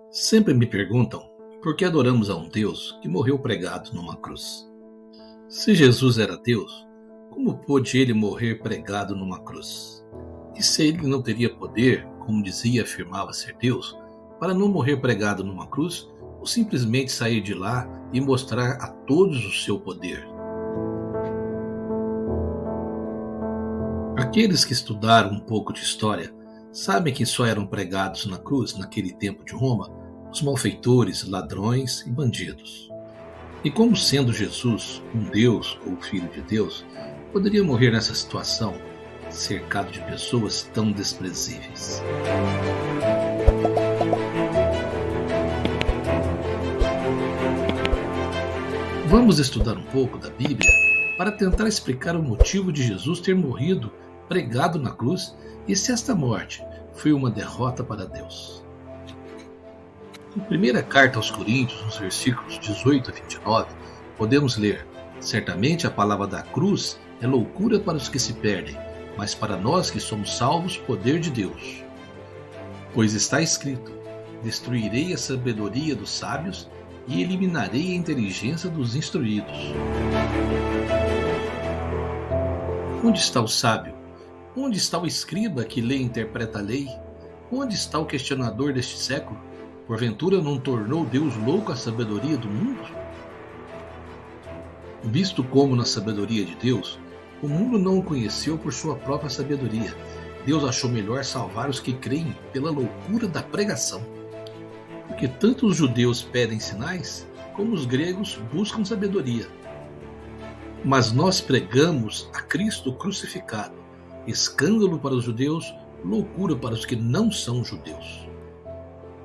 Sempre me perguntam por que adoramos a um Deus que morreu pregado numa cruz. Se Jesus era Deus, como pôde ele morrer pregado numa cruz? E se ele não teria poder, como dizia e afirmava ser Deus, para não morrer pregado numa cruz, ou simplesmente sair de lá e mostrar a todos o seu poder? Aqueles que estudaram um pouco de história sabem que só eram pregados na cruz, naquele tempo de Roma, os malfeitores, ladrões e bandidos. E como sendo Jesus um Deus ou Filho de Deus, poderia morrer nessa situação, cercado de pessoas tão desprezíveis? Vamos estudar um pouco da Bíblia para tentar explicar o motivo de Jesus ter morrido pregado na cruz e se esta morte foi uma derrota para Deus. Em primeira carta aos Coríntios, nos versículos 18 a 29, podemos ler: certamente a palavra da cruz é loucura para os que se perdem, mas para nós que somos salvos, poder de Deus. Pois está escrito: destruirei a sabedoria dos sábios e eliminarei a inteligência dos instruídos. Onde está o sábio? Onde está o escriba que lê e interpreta a lei? Onde está o questionador deste século? Porventura não tornou Deus louco a sabedoria do mundo? Visto como na sabedoria de Deus, o mundo não o conheceu por sua própria sabedoria, Deus achou melhor salvar os que creem pela loucura da pregação. Porque tanto os judeus pedem sinais, como os gregos buscam sabedoria. Mas nós pregamos a Cristo crucificado, escândalo para os judeus, loucura para os que não são judeus.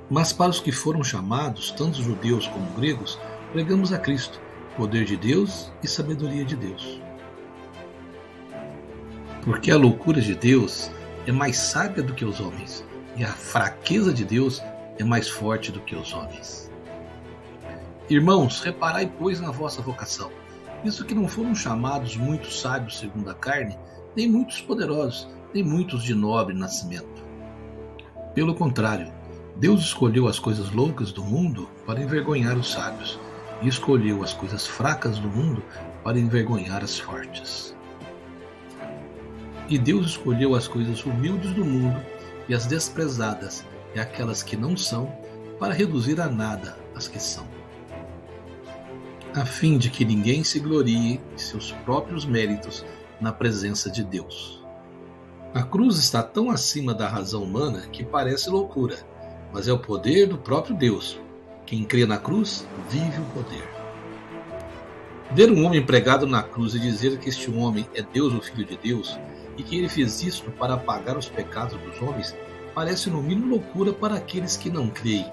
Mas para os que foram chamados, tanto judeus como gregos, pregamos a Cristo, poder de Deus e sabedoria de Deus. Porque a loucura de Deus é mais sábia do que os homens, e a fraqueza de Deus é mais forte do que os homens. Irmãos, reparai, pois, na vossa vocação, visto que não foram chamados muitos sábios segundo a carne, nem muitos poderosos, nem muitos de nobre nascimento. Pelo contrário, Deus escolheu as coisas loucas do mundo para envergonhar os sábios, e escolheu as coisas fracas do mundo para envergonhar as fortes. E Deus escolheu as coisas humildes do mundo e as desprezadas, e aquelas que não são, para reduzir a nada as que são, a fim de que ninguém se glorie em seus próprios méritos na presença de Deus. A cruz está tão acima da razão humana que parece loucura, mas é o poder do próprio Deus. Quem crê na cruz, vive o poder. Ver um homem pregado na cruz e dizer que este homem é Deus, o Filho de Deus, e que ele fez isto para apagar os pecados dos homens, parece no mínimo loucura para aqueles que não creem.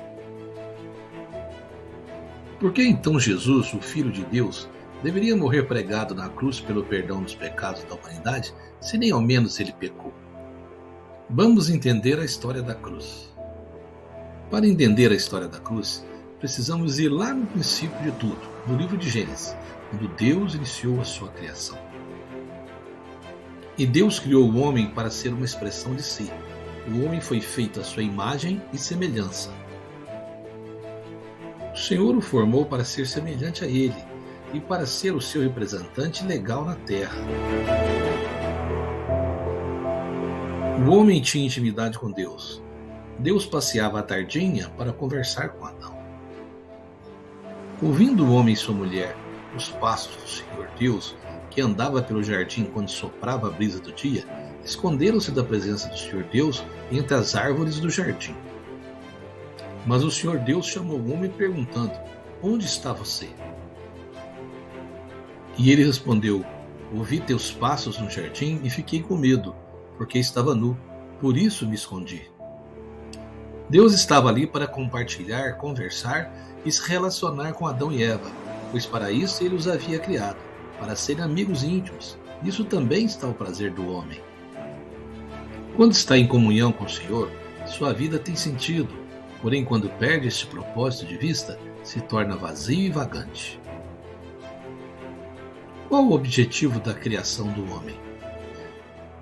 Por que então Jesus, o Filho de Deus, deveria morrer pregado na cruz pelo perdão dos pecados da humanidade, se nem ao menos ele pecou? Vamos entender a história da cruz. Para entender a história da cruz, precisamos ir lá no princípio de tudo, no livro de Gênesis, quando Deus iniciou a sua criação. E Deus criou o homem para ser uma expressão de si. O homem foi feito à sua imagem e semelhança. O Senhor o formou para ser semelhante a ele e para ser o seu representante legal na terra. O homem tinha intimidade com Deus. Deus passeava à tardinha para conversar com Adão. Ouvindo o homem e sua mulher os passos do Senhor Deus, que andava pelo jardim quando soprava a brisa do dia, esconderam-se da presença do Senhor Deus entre as árvores do jardim. Mas o Senhor Deus chamou o homem perguntando: onde está você? E ele respondeu: ouvi teus passos no jardim e fiquei com medo, porque estava nu, por isso me escondi. Deus estava ali para compartilhar, conversar e se relacionar com Adão e Eva, pois para isso ele os havia criado, para serem amigos íntimos. Nisso também está o prazer do homem. Quando está em comunhão com o Senhor, sua vida tem sentido, porém quando perde este propósito de vista, se torna vazio e vagante. Qual o objetivo da criação do homem?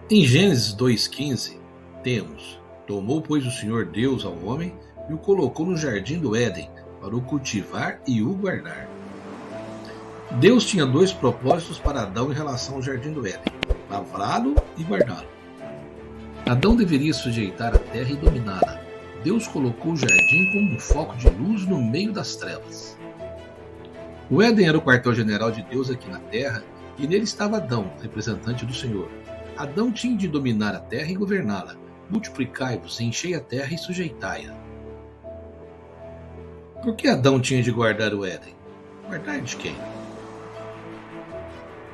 Em Gênesis 2,15, temos: tomou, pois, o Senhor Deus ao homem, e o colocou no jardim do Éden para o cultivar e o guardar. Deus tinha dois propósitos para Adão em relação ao jardim do Éden: lavrá-lo e guardá-lo. Adão deveria sujeitar a terra e dominá-la. Deus colocou o jardim como um foco de luz no meio das trevas. O Éden era o quartel-general de Deus aqui na terra, e nele estava Adão, representante do Senhor. Adão tinha de dominar a terra e governá-la. Multiplicai-vos, enchei a terra e sujeitai-a. Por que Adão tinha de guardar o Éden? Guardar de quem?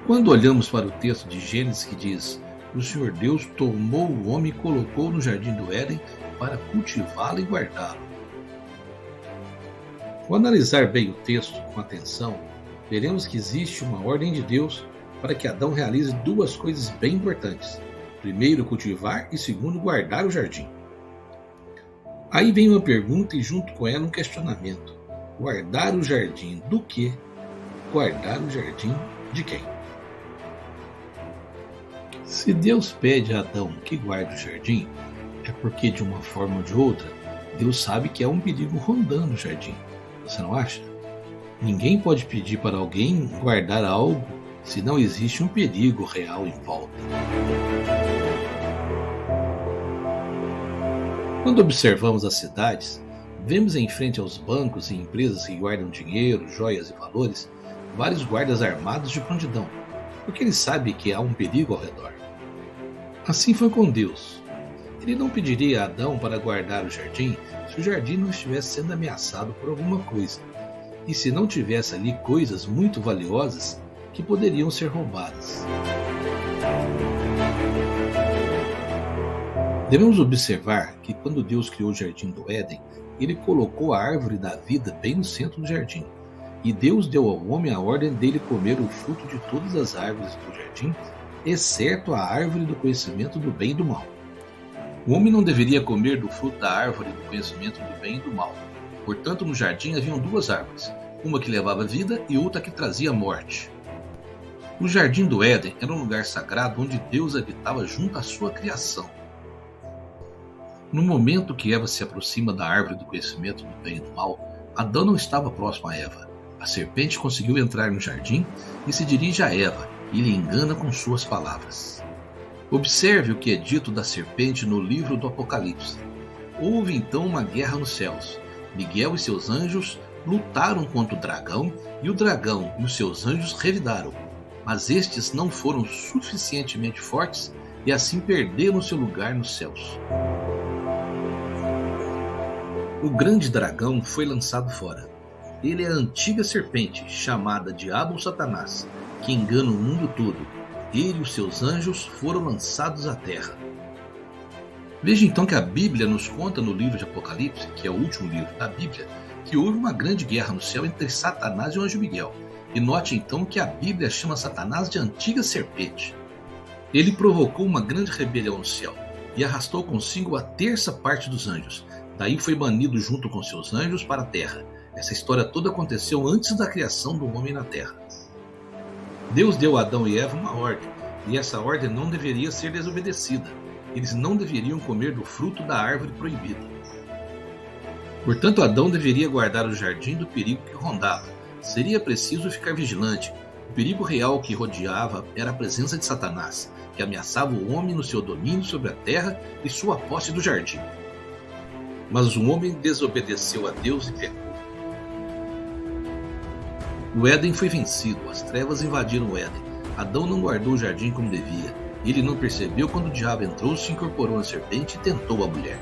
Quando olhamos para o texto de Gênesis que diz: o Senhor Deus tomou o homem e colocou no jardim do Éden para cultivá-lo e guardá-lo. Ao analisar bem o texto com atenção, veremos que existe uma ordem de Deus para que Adão realize duas coisas bem importantes. Primeiro, cultivar, e segundo, guardar o jardim. Aí vem uma pergunta e junto com ela um questionamento. Guardar o jardim do quê? Guardar o jardim de quem? Se Deus pede a Adão que guarde o jardim, é porque de uma forma ou de outra, Deus sabe que há um perigo rondando o jardim. Você não acha? Ninguém pode pedir para alguém guardar algo se não existe um perigo real em volta. Quando observamos as cidades, vemos em frente aos bancos e empresas que guardam dinheiro, joias e valores, vários guardas armados de prontidão, porque ele sabe que há um perigo ao redor. Assim foi com Deus. Ele não pediria a Adão para guardar o jardim se o jardim não estivesse sendo ameaçado por alguma coisa, e se não tivesse ali coisas muito valiosas que poderiam ser roubadas. Devemos observar que quando Deus criou o jardim do Éden, ele colocou a árvore da vida bem no centro do jardim, e Deus deu ao homem a ordem dele comer o fruto de todas as árvores do jardim, exceto a árvore do conhecimento do bem e do mal. O homem não deveria comer do fruto da árvore do conhecimento do bem e do mal. Portanto, no jardim haviam duas árvores, uma que levava vida e outra que trazia morte. O jardim do Éden era um lugar sagrado onde Deus habitava junto à sua criação. No momento que Eva se aproxima da árvore do conhecimento do bem e do mal, Adão não estava próximo a Eva. A serpente conseguiu entrar no jardim e se dirige a Eva e lhe engana com suas palavras. Observe o que é dito da serpente no livro do Apocalipse. Houve então uma guerra nos céus. Miguel e seus anjos lutaram contra o dragão, e o dragão e os seus anjos revidaram. Mas estes não foram suficientemente fortes e assim perderam seu lugar nos céus. O grande dragão foi lançado fora. Ele é a antiga serpente, chamada Diabo ou Satanás, que engana o mundo todo. Ele e os seus anjos foram lançados à terra. Veja então que a Bíblia nos conta no livro de Apocalipse, que é o último livro da Bíblia, que houve uma grande guerra no céu entre Satanás e o anjo Miguel. E note então que a Bíblia chama Satanás de antiga serpente. Ele provocou uma grande rebelião no céu e arrastou consigo a terça parte dos anjos. Daí foi banido junto com seus anjos para a terra. Essa história toda aconteceu antes da criação do homem na terra. Deus deu a Adão e Eva uma ordem, e essa ordem não deveria ser desobedecida. Eles não deveriam comer do fruto da árvore proibida. Portanto, Adão deveria guardar o jardim do perigo que rondava. Seria preciso ficar vigilante. O perigo real que rodeava era a presença de Satanás, que ameaçava o homem no seu domínio sobre a terra e sua posse do jardim. Mas o homem desobedeceu a Deus e pecou. O Éden foi vencido, as trevas invadiram o Éden. Adão não guardou o jardim como devia. Ele não percebeu quando o diabo entrou, se incorporou na serpente e tentou a mulher.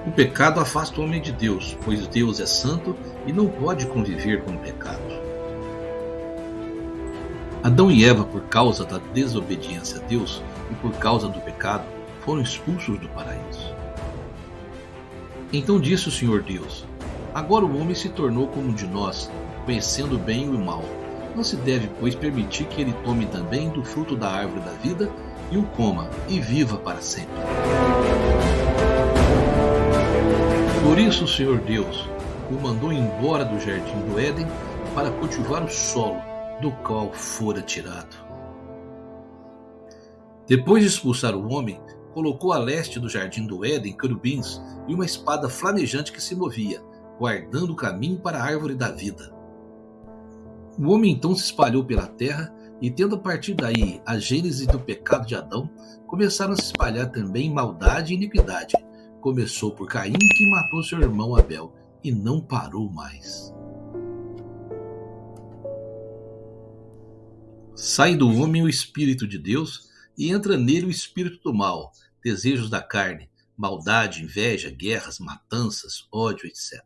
O pecado afasta o homem de Deus, pois Deus é santo e não pode conviver com o pecado. Adão e Eva, por causa da desobediência a Deus e por causa do pecado, foram expulsos do paraíso. Então disse o Senhor Deus: agora o homem se tornou como um de nós, conhecendo o bem e o mal. Não se deve, pois, permitir que ele tome também do fruto da árvore da vida e o coma, e viva para sempre. Por isso o Senhor Deus o mandou embora do jardim do Éden para cultivar o solo do qual fora tirado. Depois de expulsar o homem, colocou a leste do jardim do Éden querubins e uma espada flamejante que se movia, guardando o caminho para a árvore da vida. O homem então se espalhou pela terra e, tendo a partir daí a gênese do pecado de Adão, começaram a se espalhar também maldade e iniquidade. Começou por Caim, que matou seu irmão Abel, e não parou mais. Sai do homem o Espírito de Deus e entra nele o espírito do mal, desejos da carne, maldade, inveja, guerras, matanças, ódio, etc.